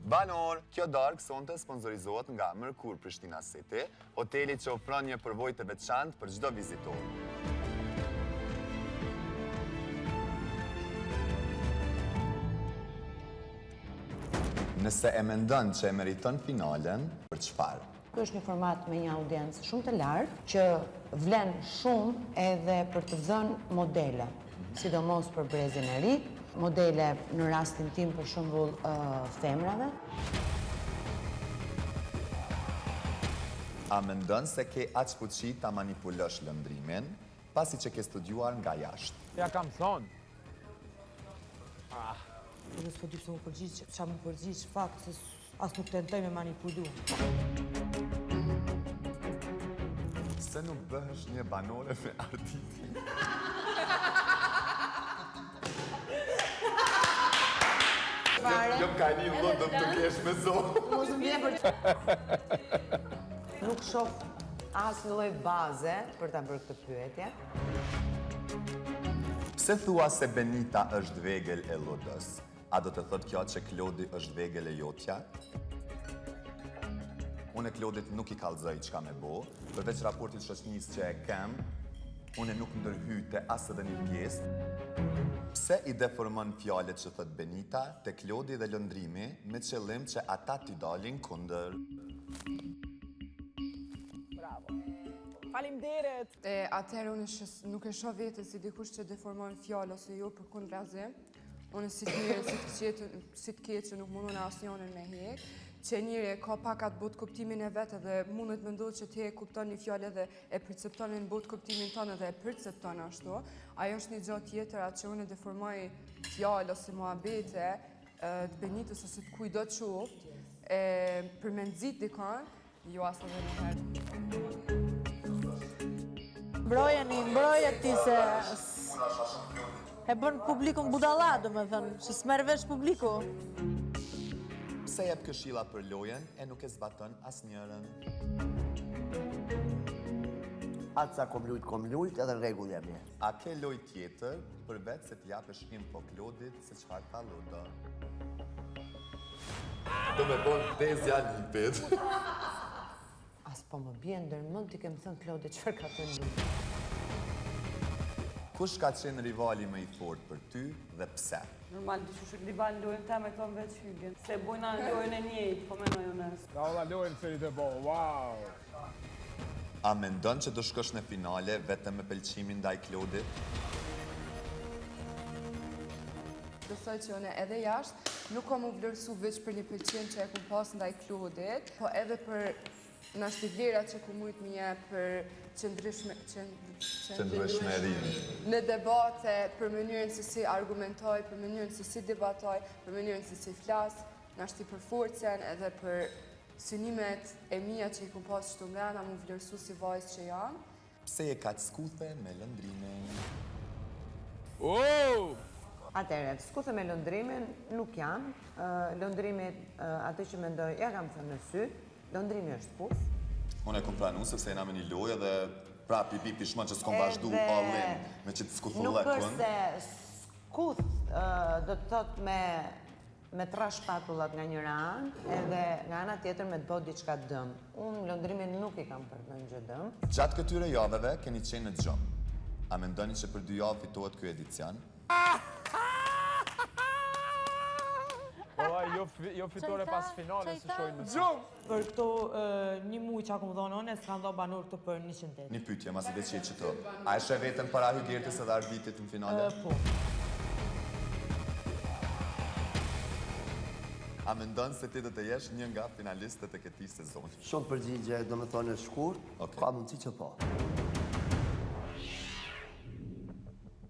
Banor, kjo darkë sonte sponsorizohet nga Merkur Prishtina City, hoteli që ofron një përvojë të veçantë për çdo vizitor. Nëse e mendon që e meriton finalen, për çfarë? Ky është një format me një audiencë shumë të lartë që vlen shumë edhe për të dhënë modele, sidomos për brezin e ri, modele në rastin tim për shembull femrave. A mendon se ke aq fuqi ta manipulosh lëndrimin, pasi që ke studiuar nga jashtë? Ja kam thonë. Edhe s'po di pse më përgjigj, çfarë më përgjigj, fakt se as nuk tentoj me manipulu. Se nuk bëhesh një banore me artitin? Jo ka një lloj do të kesh me zonë. Mos më vjen për nuk shoh asnjë lloj baze për ta bërë këtë pyetje. Pse thua se Benita është vegël e Lodës? A do të thotë kjo që Klodi është vegël e jotja? Unë e Klodit nuk i kallëzoj çka me bo, përveç raportit shoqënisë që e kem, unë nuk ndërhyte as edhe një pjesë. Pse i deformon fjalët që thot Benita te Klodi dhe lëndrimi me qëllim që ata t'i dalin kundër? Bravo. Faleminderit. Atëherë unë nuk e shoh veten si dikush që deformon fjalë ose jo përkundrazim. Unë si të mirë, si të keq që nuk mundon asnjërin me hek, që njëri ka pak atë botë kuptimin e vetë dhe mundet me ndodhë që ti e kupton një fjallë dhe e percepton në botë kuptimin tonë dhe e percepton ashtu. Ajo është një gjatë tjetër atë që unë e deformoj fjallë ose muhabete të Benitës ose të kujdo qoftë, për me nëzit dikon, jo asë dhe në herë. Mbroje ti se e bën publikun budalla, domethënë, që s'merr vesh publiku. Pse jep këshilla për lojën e nuk e zbaton asnjërin? Atë sa kom lujt edhe në rregull jam mirë. A ke lojë tjetër përveç se t'japësh info Klodit se çfarë ka Loda? Do me bon tezja lipit. As po më bie ndërmend ti kem thënë Klodit çfarë ka thënë. Kush ka qenë rivali më i fortë për ty dhe pse? Normal, dyshush rival lojën ta me tonë veç hygjen. Se bojna lojën e njëjtë, po menoj unes. Ka olla lojën se i të bo, wow! A mendon që do shkosh në finale vetëm me pëlqimin ndaj Klodit? Besoj që unë edhe jashtë nuk kam u vlerësu veç për një pëlqim që e kum pas ndaj Klodit, po edhe për në ashtë vlerat që ku mujtë mje për Qëndrëshmerin. Në debate, për mënyrën se si argumentoj, për mënyrën se si debatoj, për mënyrën se si flas, në ashtë për forcen edhe për synimet e mija që i kum pas qëtu mrena mu vlerësu si vajzë që jam. Pse je kaq skuthe me lëndrimin? Atëherë, skuthe me lëndrimin nuk jam. Lëndrimi, atë që mendoj, ja kam thënë në sy, lëndrimi është skuth. Unë e kom pranu sepse jena me një lojë dhe prap i pipi shmën që s'kom vazhdu allin me që të skuthullet Nuk është se skuth do të thot me tra shpatullat nga njëra anë edhe nga ana tjetër me të bëu diçka dëm. Unë lëndrimin nuk i kam përdhënë gjë dëm. Gjatë këtyre javëve keni qenë në gjumë. A mendoni që për 2 javë fitohet ky edicion? Jo fitore pas finale se shojnë në gjumë! Për këto një muj që akum dhonë one, s'kam dho banor këtë për 100. Një pytje, mas i veqit që të. A e shë vetën para Hygertës edhe Arvitit në finale? Po. A mendon se ti do të jesh një nga finalistët e këtij sezoni? Shumë përgjigje, do me thonë e shkurt, ka mundësi që po.